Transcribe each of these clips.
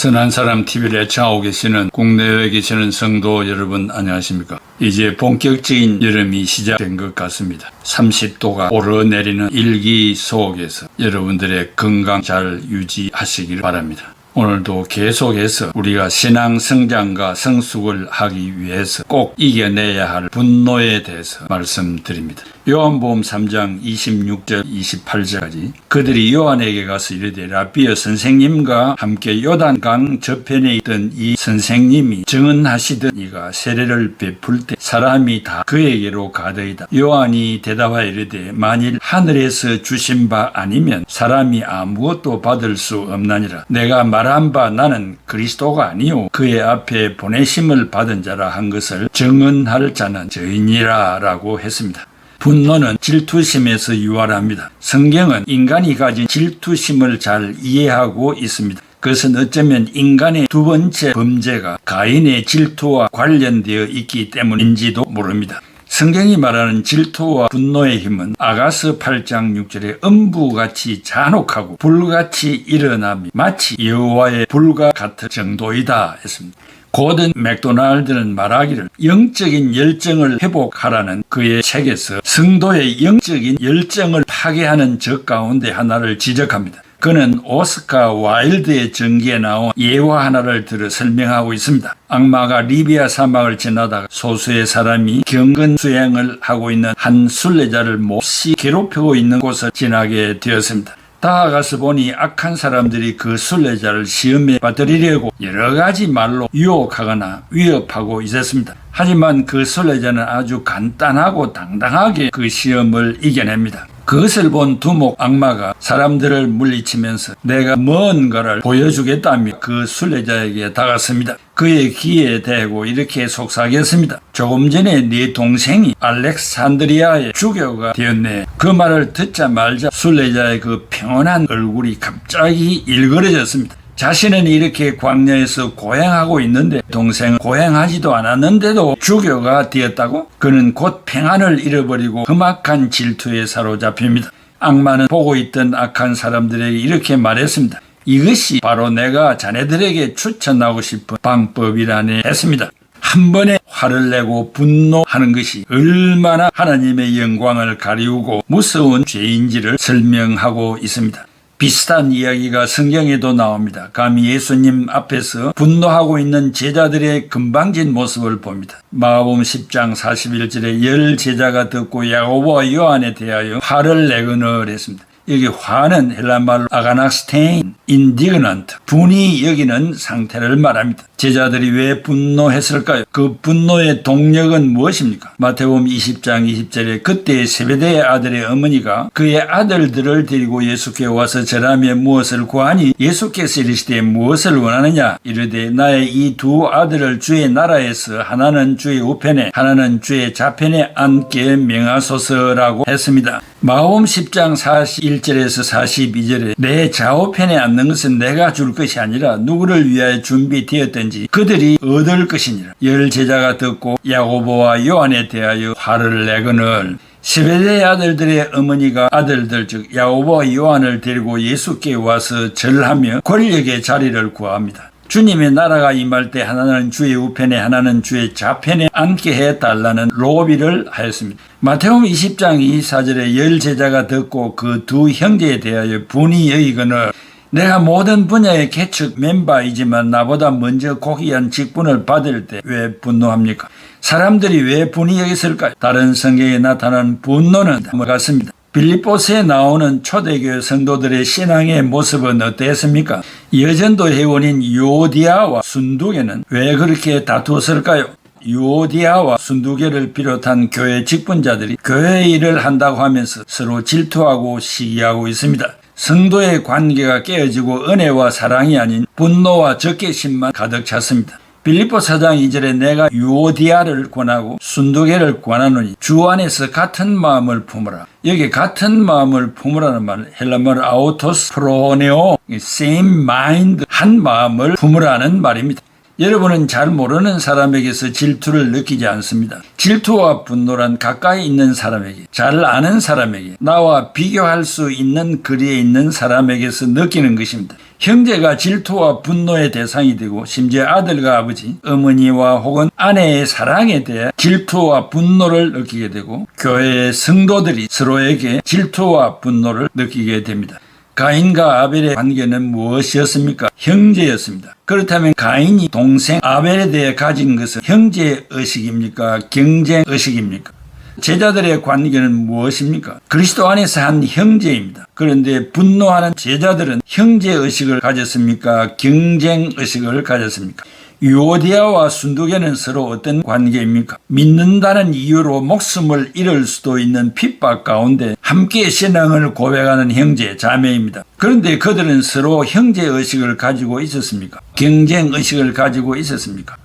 선한 사람 TV를 애청하고 계시는 국내외에 계시는 성도 여러분 안녕하십니까? 이제 본격적인 여름이 시작된 것 같습니다. 30도가 오르내리는 일기 속에서 여러분들의 건강 잘 유지하시길 바랍니다. 오늘도 계속해서 우리가 신앙 성장과 성숙을 하기 위해서 꼭 이겨내야 할 분노에 대해서 말씀드립니다. 요한복음 3장 26절 28절까지 그들이 요한에게 가서 이르되 라비어 선생님과 함께 요단강 저편에 있던 이 선생님이 증언하시던 이가 세례를 베풀 때 사람이 다 그에게로 가더이다. 요한이 대답하여 이르되 만일 하늘에서 주신 바 아니면 사람이 아무것도 받을 수 없나니라. 내가 말한 바 나는 그리스도가 아니요 그의 앞에 보내심을 받은 자라 한 것을 증언할 자는 저이니라 라고 했습니다. 분노는 질투심에서 유발합니다. 성경은 인간이 가진 질투심을 잘 이해하고 있습니다. 그것은 어쩌면 인간의 두 번째 범죄가 가인의 질투와 관련되어 있기 때문인지도 모릅니다. 성경이 말하는 질투와 분노의 힘은 아가서 8장 6절에 음부같이 잔혹하고 불같이 일어남이 마치 여호와의 불과 같을 정도이다 했습니다. 고든 맥도날드는 말하기를 영적인 열정을 회복하라는 그의 책에서 성도의 영적인 열정을 파괴하는 적 가운데 하나를 지적합니다. 그는 오스카 와일드의 전기에 나온 예화 하나를 들어 설명하고 있습니다. 악마가 리비아 사막을 지나다가 소수의 사람이 경건 수행을 하고 있는 한 순례자를 몹시 괴롭히고 있는 곳을 지나게 되었습니다. 다가가서 보니 악한 사람들이 그 순례자를 시험에 받으려고 여러 가지 말로 유혹하거나 위협하고 있었습니다. 하지만 그 순례자는 아주 간단하고 당당하게 그 시험을 이겨냅니다. 그것을 본 두목 악마가 사람들을 물리치면서 내가 뭔가를 보여주겠다며 그 순례자에게 다가섭니다. 그의 귀에 대고 이렇게 속삭였습니다. 조금 전에 네 동생이 알렉산드리아의 주교가 되었네. 그 말을 듣자마자 순례자의 그 평온한 얼굴이 갑자기 일그러졌습니다. 자신은 이렇게 광야에서 고행하고 있는데 동생은 고행하지도 않았는데도 주교가 되었다고? 그는 곧 평안을 잃어버리고 험악한 질투에 사로잡힙니다. 악마는 보고 있던 악한 사람들에게 이렇게 말했습니다. 이것이 바로 내가 자네들에게 추천하고 싶은 방법이라네 했습니다. 한 번에 화를 내고 분노하는 것이 얼마나 하나님의 영광을 가리우고 무서운 죄인지를 설명하고 있습니다. 비슷한 이야기가 성경에도 나옵니다. 감히 예수님 앞에서 분노하고 있는 제자들의 건방진 모습을 봅니다. 마가복음 10장 41절에 열 제자가 듣고 야고보와 요한에 대하여 화를 내거늘 했습니다. 여기 화는 헬라말로 아가낙스테인, 인디그넌트, 분이 여기는 상태를 말합니다. 제자들이 왜 분노했을까요? 그 분노의 동력은 무엇입니까? 마태복음 20장 20절에 그때 세베대의 아들의 어머니가 그의 아들들을 데리고 예수께 와서 절하며 무엇을 구하니 예수께서 이르시되 무엇을 원하느냐 이르되 나의 이 두 아들을 주의 나라에서 하나는 주의 우편에 하나는 주의 좌편에 앉게 명하소서라고 했습니다. 마가복음 10장 41절에서 42절에 내 좌우편에 앉는 것은 내가 줄 것이 아니라 누구를 위하여 준비되었든지 그들이 얻을 것이니라. 열 제자가 듣고 야고보와 요한에 대하여 화를 내거늘 세베대의 아들들의 어머니가 아들들 즉 야고보와 요한을 데리고 예수께 와서 절하며 권력의 자리를 구합니다. 주님의 나라가 임할 때 하나는 주의 우편에 하나는 주의 좌편에 앉게 해달라는 로비를 하였습니다. 마태복음 20장 24절에 열 제자가 듣고 그 두 형제에 대하여 분이 여기거늘 내가 모든 분야의 개척 멤버이지만 나보다 먼저 고귀한 직분을 받을 때 왜 분노합니까? 사람들이 왜 분이 여겼을까요? 다른 성경에 나타난 분노는 같습니다. 빌립보서에 나오는 초대교회 성도들의 신앙의 모습은 어땠습니까? 여전도 회원인 유오디아와 순두계는 왜 그렇게 다투었을까요? 유오디아와 순두계를 비롯한 교회 직분자들이 교회 일을 한다고 하면서 서로 질투하고 시기하고 있습니다. 성도의 관계가 깨어지고 은혜와 사랑이 아닌 분노와 적개심만 가득 찼습니다. 빌립보 4장 2절에 내가 유오디아를 권하고 순두계를 권하노니 주 안에서 같은 마음을 품으라. 여기 같은 마음을 품으라는 말은 헬라말 아우토스 프로네오 same mind 한 마음을 품으라는 말입니다. 여러분은 잘 모르는 사람에게서 질투를 느끼지 않습니다. 질투와 분노란 가까이 있는 사람에게, 잘 아는 사람에게, 나와 비교할 수 있는 거리에 있는 사람에게서 느끼는 것입니다. 형제가 질투와 분노의 대상이 되고 심지어 아들과 아버지, 어머니와 혹은 아내의 사랑에 대해 질투와 분노를 느끼게 되고 교회의 성도들이 서로에게 질투와 분노를 느끼게 됩니다. 가인과 아벨의 관계는 무엇이었습니까? 형제였습니다. 그렇다면 가인이 동생 아벨에 대해 가진 것은 형제의식입니까? 경쟁의식입니까? 제자들의 관계는 무엇입니까? 그리스도 안에서 한 형제입니다. 그런데 분노하는 제자들은 형제의식을 가졌습니까? 경쟁의식을 가졌습니까? 유오디아와 순두계는 서로 어떤 관계입니까? 믿는다는 이유로 목숨을 잃을 수도 있는 핍박 가운데 함께 신앙을 고백하는 형제, 자매입니다. 그런데 그들은 서로 형제의식을 가지고 있었습니까? 경쟁의식을 가지고 있었습니까?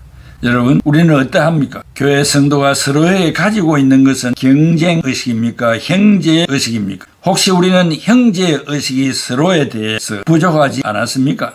여러분, 우리는 어떠합니까? 교회 성도가 서로에게 가지고 있는 것은 경쟁의식입니까? 형제의식입니까? 혹시 우리는 형제의식이 서로에 대해서 부족하지 않았습니까?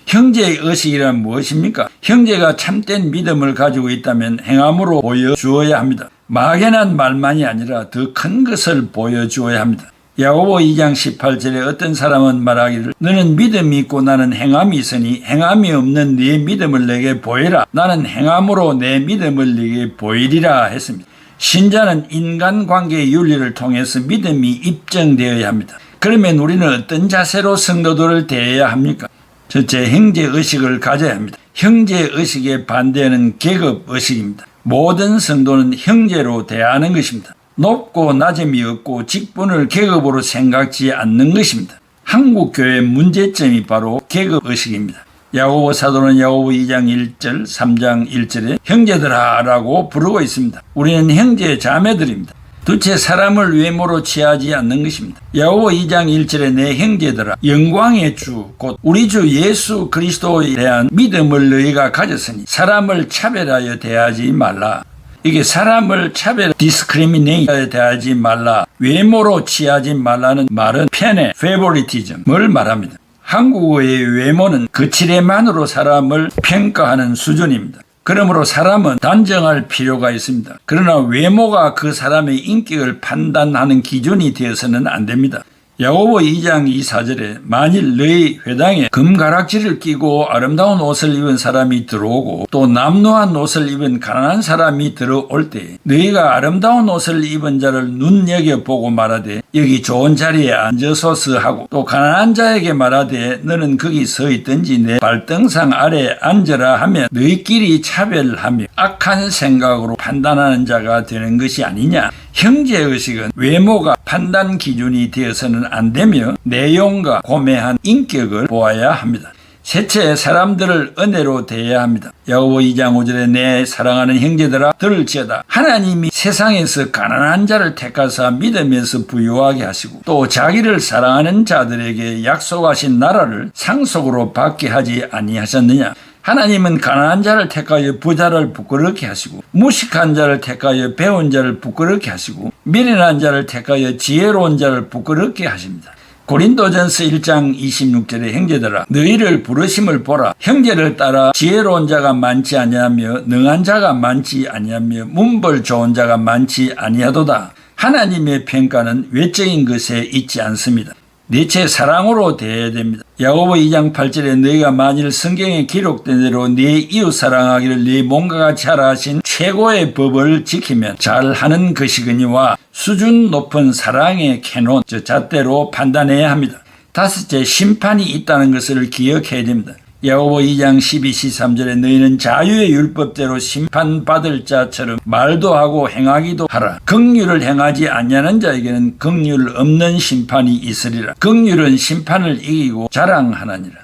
형제의식이란 무엇입니까? 형제가 참된 믿음을 가지고 있다면 행함으로 보여주어야 합니다. 막연한 말만이 아니라 더 큰 것을 보여주어야 합니다. 야고보 2장 18절에 어떤 사람은 말하기를 너는 믿음이 있고 나는 행함이 있으니 행함이 없는 네 믿음을 내게 보이라. 나는 행함으로 내 믿음을 내게 보이리라 했습니다. 신자는 인간관계의 윤리를 통해서 믿음이 입증되어야 합니다. 그러면 우리는 어떤 자세로 성도들을 대해야 합니까? 첫째, 형제의식을 가져야 합니다. 형제의식에 반대하는 계급의식입니다. 모든 성도는 형제로 대하는 것입니다. 높고 낮음이 없고 직분을 계급으로 생각지 않는 것입니다. 한국 교회의 문제점이 바로 계급의식입니다. 야고보 사도는 야고보 2장 1절, 3장 1절에 형제들아 라고 부르고 있습니다. 우리는 형제 자매들입니다. 둘째, 사람을 외모로 취하지 않는 것입니다. 야고보 2장 1절에 내 형제들아 영광의 주 곧 우리 주 예수 그리스도에 대한 믿음을 너희가 가졌으니 사람을 차별하여 대하지 말라. 이게 사람을 차별, discriminate에 대하지 말라, 외모로 취하지 말라는 말은 편애, favoritism을 말합니다. 한국어의 외모는 거칠애만으로 사람을 평가하는 수준입니다. 그러므로 사람은 단정할 필요가 있습니다. 그러나 외모가 그 사람의 인격을 판단하는 기준이 되어서는 안 됩니다. 야고보 2장 24절에 만일 너희 회당에 금가락지를 끼고 아름다운 옷을 입은 사람이 들어오고 또 남루한 옷을 입은 가난한 사람이 들어올 때 너희가 아름다운 옷을 입은 자를 눈여겨보고 말하되 여기 좋은 자리에 앉아소서 하고 또 가난한 자에게 말하되 너는 거기 서 있든지 내 발등상 아래 앉으라 하면 너희끼리 차별하며 악한 생각으로 판단하는 자가 되는 것이 아니냐. 형제의식은 외모가 판단 기준이 되어서는 안 되며 내용과 고매한 인격을 보아야 합니다. 셋째, 사람들을 은혜로 대해야 합니다. 야고보 2장 5절에 내 사랑하는 형제들아 들을지어다. 하나님이 세상에서 가난한 자를 택하사 믿음에서 부유하게 하시고 또 자기를 사랑하는 자들에게 약속하신 나라를 상속으로 받게 하지 아니하셨느냐. 하나님은 가난한 자를 택하여 부자를 부끄럽게 하시고 무식한 자를 택하여 배운 자를 부끄럽게 하시고 미련한 자를 택하여 지혜로운 자를 부끄럽게 하십니다. 고린도전서 1장 26절에 형제들아 너희를 부르심을 보라. 형제를 따라 지혜로운 자가 많지 아니하며 능한 자가 많지 아니하며 문벌 좋은 자가 많지 아니하도다. 하나님의 평가는 외적인 것에 있지 않습니다. 넷째, 사랑으로 대해야 됩니다. 야고보 2장 8절에 너희가 만일 성경에 기록된 대로 네 이웃 사랑하기를 네 몸과 같이 하라 하신 최고의 법을 지키면 잘하는 것이거니와 수준 높은 사랑의 캐논, 잣대로 판단해야 합니다. 다섯째, 심판이 있다는 것을 기억해야 됩니다. 야고보 2장 12, 13절에 너희는 자유의 율법대로 심판받을 자처럼 말도 하고 행하기도 하라. 긍휼을 행하지 아니하는 자에게는 긍휼 없는 심판이 있으리라. 긍휼은 심판을 이기고 자랑하느니라.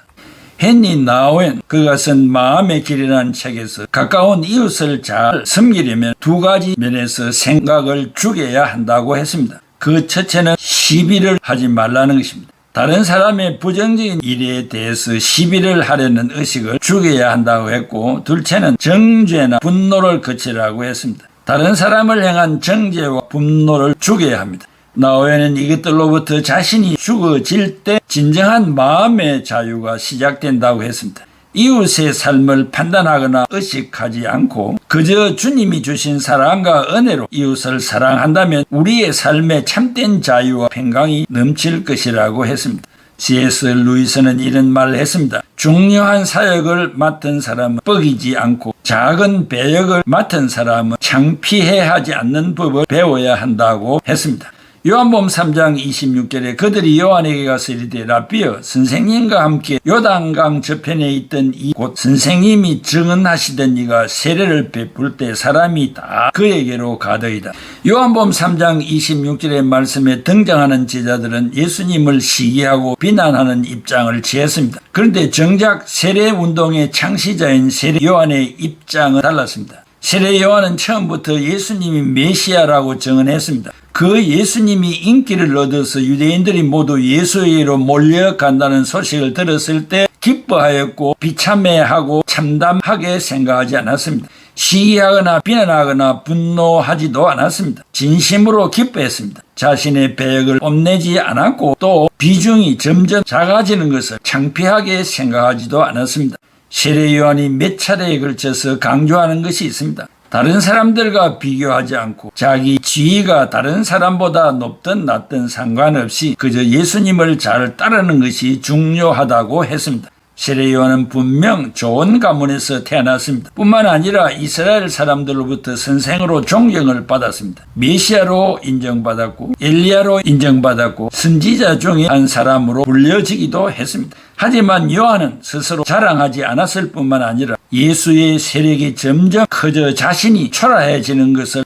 헨리 나우엔 그가 쓴 마음의 길이라는 책에서 가까운 이웃을 잘 섬기려면 두 가지 면에서 생각을 죽여야 한다고 했습니다. 그 첫째는 시비를 하지 말라는 것입니다. 다른 사람의 부정적인 일에 대해서 시비를 하려는 의식을 죽여야 한다고 했고, 둘째는 정죄나 분노를 거치라고 했습니다. 다른 사람을 향한 정죄와 분노를 죽여야 합니다. 나우엔은 이것들로부터 자신이 죽어질 때 진정한 마음의 자유가 시작된다고 했습니다. 이웃의 삶을 판단하거나 의식하지 않고 그저 주님이 주신 사랑과 은혜로 이웃을 사랑한다면 우리의 삶에 참된 자유와 평강이 넘칠 것이라고 했습니다. C.S. 루이스는 이런 말을 했습니다. 중요한 사역을 맡은 사람은 뻐기지 않고 작은 배역을 맡은 사람은 창피해하지 않는 법을 배워야 한다고 했습니다. 요한복음 3장 26절에 그들이 요한에게 가서 이르되 라비여 선생님과 함께 요단강 저편에 있던 이곳 선생님이 증언하시던 이가 세례를 베풀 때 사람이 다 그에게로 가더이다. 요한복음 3장 26절의 말씀에 등장하는 제자들은 예수님을 시기하고 비난하는 입장을 취했습니다. 그런데 정작 세례운동의 창시자인 세례 요한의 입장은 달랐습니다. 세례 요한은 처음부터 예수님이 메시아라고 증언했습니다. 그 예수님이 인기를 얻어서 유대인들이 모두 예수에게로 몰려간다는 소식을 들었을 때 기뻐하였고 비참해하고 참담하게 생각하지 않았습니다. 시기하거나 비난하거나 분노하지도 않았습니다. 진심으로 기뻐했습니다. 자신의 배역을 뽐내지 않았고 또 비중이 점점 작아지는 것을 창피하게 생각하지도 않았습니다. 세례 요한이 몇 차례에 걸쳐서 강조하는 것이 있습니다. 다른 사람들과 비교하지 않고 자기 지위가 다른 사람보다 높든 낮든 상관없이 그저 예수님을 잘 따르는 것이 중요하다고 했습니다. 세례 요한은 분명 좋은 가문에서 태어났습니다. 뿐만 아니라 이스라엘 사람들로부터 선생으로 존경을 받았습니다. 메시아로 인정받았고 엘리야로 인정받았고 선지자 중에 한 사람으로 불려지기도 했습니다. 하지만 요한은 스스로 자랑하지 않았을 뿐만 아니라 예수의 세력이 점점 커져 자신이 초라해지는 것을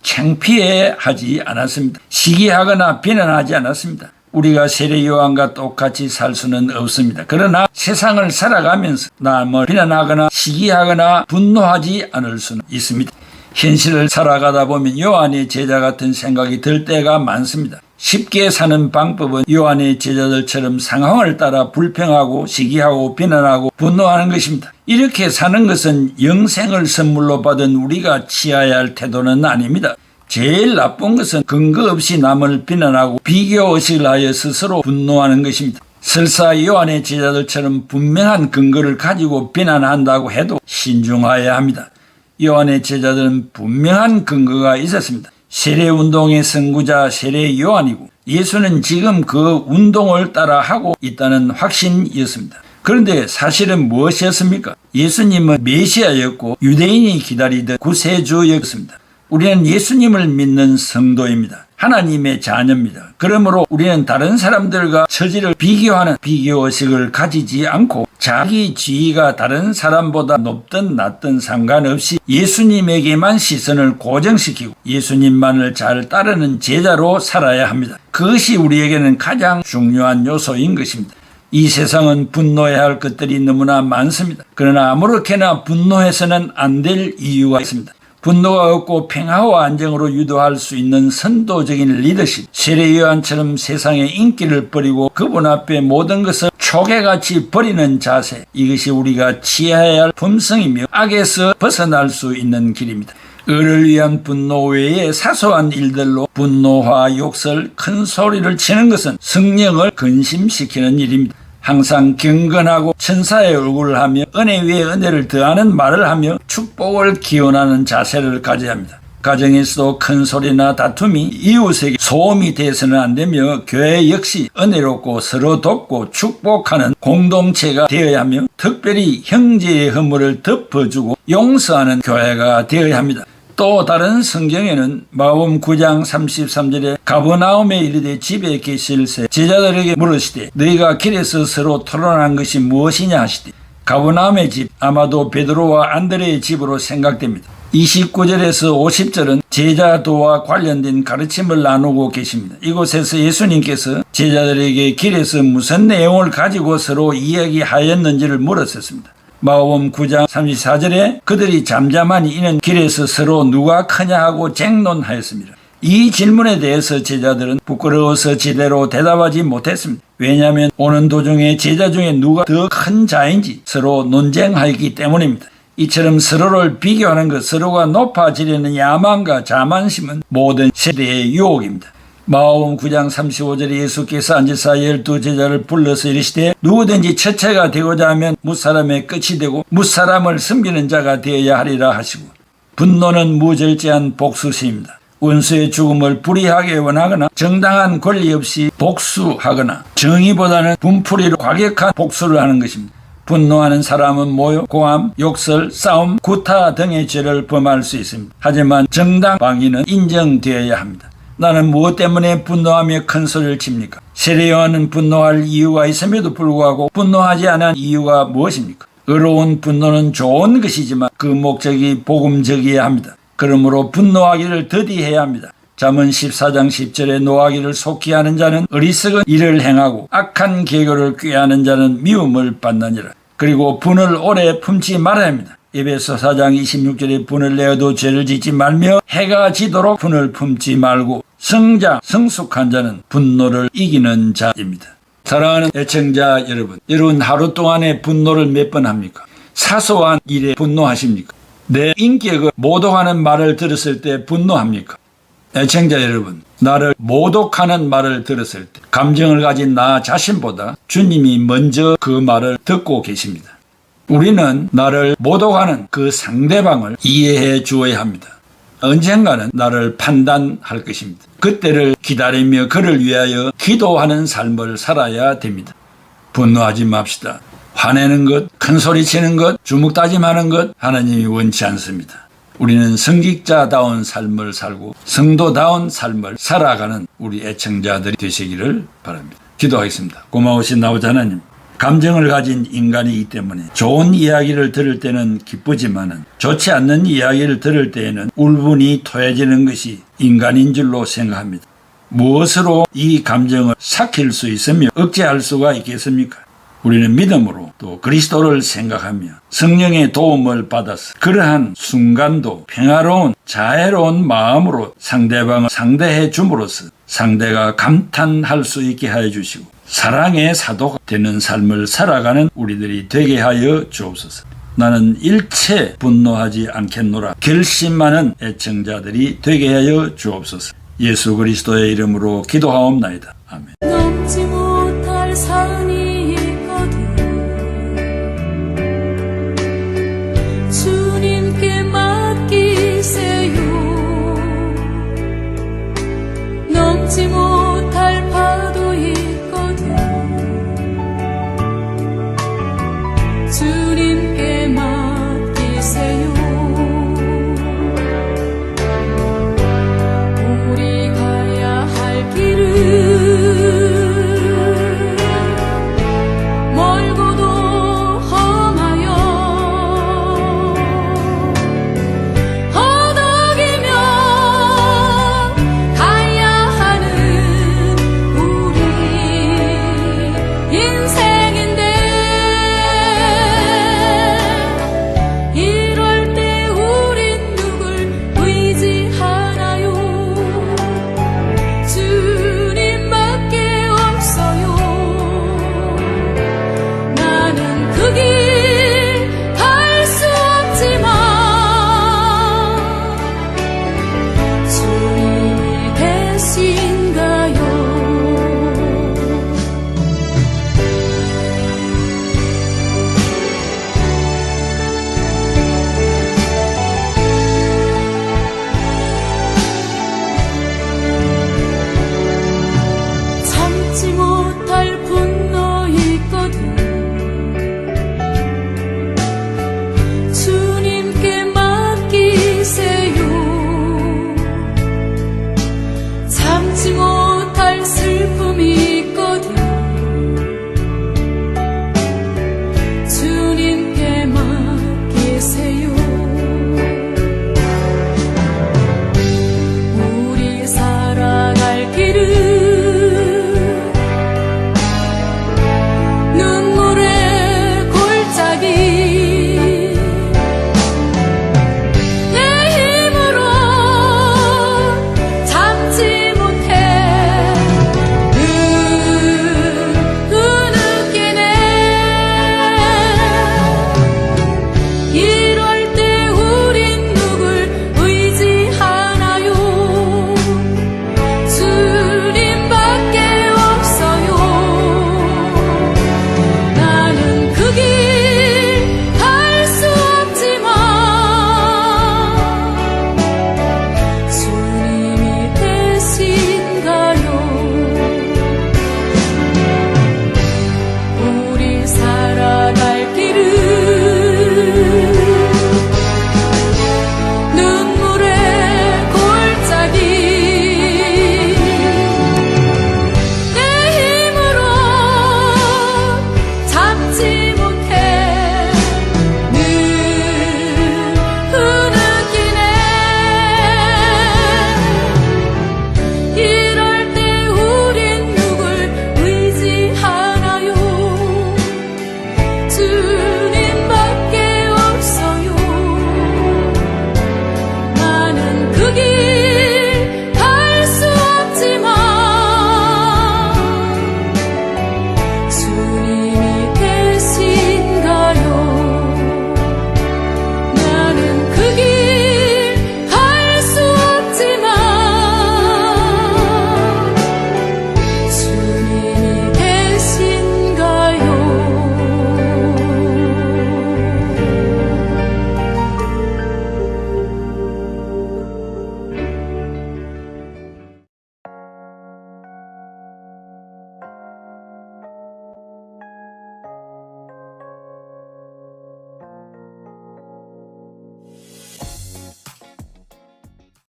창피해하지 않았습니다. 시기하거나 비난하지 않았습니다. 우리가 세례 요한과 똑같이 살 수는 없습니다. 그러나 세상을 살아가면서 남을 비난하거나 시기하거나 분노하지 않을 수는 있습니다. 현실을 살아가다 보면 요한의 제자 같은 생각이 들 때가 많습니다. 쉽게 사는 방법은 요한의 제자들처럼 상황을 따라 불평하고 시기하고 비난하고 분노하는 것입니다. 이렇게 사는 것은 영생을 선물로 받은 우리가 취해야 할 태도는 아닙니다. 제일 나쁜 것은 근거 없이 남을 비난하고 비교의식을 하여 스스로 분노하는 것입니다. 설사 요한의 제자들처럼 분명한 근거를 가지고 비난한다고 해도 신중해야 합니다. 요한의 제자들은 분명한 근거가 있었습니다. 세례운동의 선구자 세례 요한이고 예수는 지금 그 운동을 따라 하고 있다는 확신이었습니다. 그런데 사실은 무엇이었습니까? 예수님은 메시아였고 유대인이 기다리던 구세주였습니다. 우리는 예수님을 믿는 성도입니다. 하나님의 자녀입니다. 그러므로 우리는 다른 사람들과 처지를 비교하는 비교의식을 가지지 않고 자기 지위가 다른 사람보다 높든 낮든 상관없이 예수님에게만 시선을 고정시키고 예수님만을 잘 따르는 제자로 살아야 합니다. 그것이 우리에게는 가장 중요한 요소인 것입니다. 이 세상은 분노해야 할 것들이 너무나 많습니다. 그러나 아무렇게나 분노해서는 안 될 이유가 있습니다. 분노가 없고 평화와 안정으로 유도할 수 있는 선도적인 리더십, 세례 요한처럼 세상의 인기를 버리고 그분 앞에 모든 것을 초계같이 버리는 자세, 이것이 우리가 취해야 할 품성이며 악에서 벗어날 수 있는 길입니다. 을을 위한 분노 외에 사소한 일들로 분노와 욕설, 큰 소리를 치는 것은 성령을 근심시키는 일입니다. 항상 경건하고 천사의 얼굴을 하며 은혜 위에 은혜를 더하는 말을 하며 축복을 기원하는 자세를 가져야 합니다. 가정에서도 큰 소리나 다툼이 이웃에게 소음이 돼서는 안 되며 교회 역시 은혜롭고 서로 돕고 축복하는 공동체가 되어야 하며 특별히 형제의 허물을 덮어주고 용서하는 교회가 되어야 합니다. 또 다른 성경에는 마가복음 9장 33절에 가버나움에 이르되 집에 계실새 제자들에게 물으시되 너희가 길에서 서로 토론한 것이 무엇이냐 하시되 가버나움의 집, 아마도 베드로와 안드레의 집으로 생각됩니다. 29절에서 50절은 제자도와 관련된 가르침을 나누고 계십니다. 이곳에서 예수님께서 제자들에게 길에서 무슨 내용을 가지고 서로 이야기하였는지를 물었었습니다. 마가복음 9장 34절에 그들이 잠잠하니 이는 길에서 서로 누가 크냐 하고 쟁론하였습니다. 이 질문에 대해서 제자들은 부끄러워서 제대로 대답하지 못했습니다. 왜냐하면 오는 도중에 제자 중에 누가 더 큰 자인지 서로 논쟁하였기 때문입니다. 이처럼 서로를 비교하는 것, 서로가 높아지려는 야망과 자만심은 모든 세대의 유혹입니다. 마가복음 9장 35절에 예수께서 앉으사 12제자를 불러서 이르시되 누구든지 첫째가 되고자 하면 무사람의 끝이 되고 무사람을 섬기는 자가 되어야 하리라 하시고 분노는 무절제한 복수심입니다. 원수의 죽음을 불이하게 원하거나 정당한 권리 없이 복수하거나 정의보다는 분풀이로 과격한 복수를 하는 것입니다. 분노하는 사람은 모욕, 고함, 욕설, 싸움, 구타 등의 죄를 범할 수 있습니다. 하지만 정당 방위는 인정되어야 합니다. 나는 무엇 때문에 분노하며 큰 소리를 칩니까? 세례요한은 분노할 이유가 있음에도 불구하고 분노하지 않은 이유가 무엇입니까? 의로운 분노는 좋은 것이지만 그 목적이 복음적이어야 합니다. 그러므로 분노하기를 더디해야 합니다. 잠언 14장 10절에 노하기를 속히 하는 자는 어리석은 일을 행하고 악한 계교를 꾀하는 자는 미움을 받느니라. 그리고 분을 오래 품지 말아야 합니다. 에베소 4장 26절에 분을 내어도 죄를 짓지 말며 해가 지도록 분을 품지 말고 성장, 성숙한 자는 분노를 이기는 자입니다. 사랑하는 애청자 여러분 하루 동안에 분노를 몇 번 합니까? 사소한 일에 분노하십니까? 내 인격을 모독하는 말을 들었을 때 분노합니까? 애청자 여러분, 나를 모독하는 말을 들었을 때 감정을 가진 나 자신보다 주님이 먼저 그 말을 듣고 계십니다. 우리는 나를 모독하는 그 상대방을 이해해 주어야 합니다. 언젠가는 나를 판단할 것입니다. 그때를 기다리며 그를 위하여 기도하는 삶을 살아야 됩니다. 분노하지 맙시다. 화내는 것, 큰소리치는 것, 주먹다짐하는 것 하나님이 원치 않습니다. 우리는 성직자다운 삶을 살고 성도다운 삶을 살아가는 우리 애청자들이 되시기를 바랍니다. 기도하겠습니다. 고마우신 아버지 하나님, 감정을 가진 인간이기 때문에 좋은 이야기를 들을 때는 기쁘지만 좋지 않는 이야기를 들을 때에는 울분이 토해지는 것이 인간인 줄로 생각합니다. 무엇으로 이 감정을 삭힐 수 있으며 억제할 수가 있겠습니까? 우리는 믿음으로 또 그리스도를 생각하며 성령의 도움을 받아서 그러한 순간도 평화로운 자애로운 마음으로 상대방을 상대해 줌으로써 상대가 감탄할 수 있게 하여 주시고 사랑의 사도가 되는 삶을 살아가는 우리들이 되게 하여 주옵소서. 나는 일체 분노하지 않겠노라 결심하는 애청자들이 되게 하여 주옵소서. 예수 그리스도의 이름으로 기도하옵나이다. 아멘.